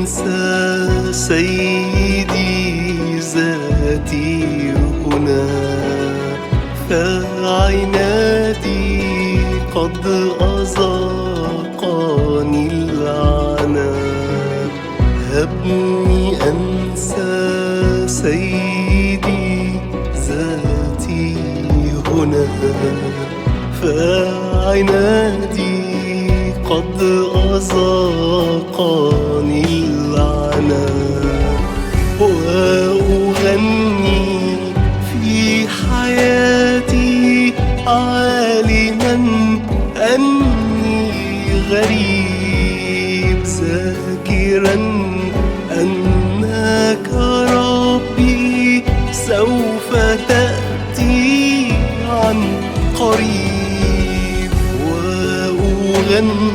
أنسى سيدي ذاتي هنا، فعنادي قد أذاقني العناء. هبني أنسى سيدي ذاتي هنا، فعنادي قد أذاقني العناء. وأغني في حياتي عالما أني غريب، ذاكرا أنك ربي سوف تأتي عن قريب. وأغني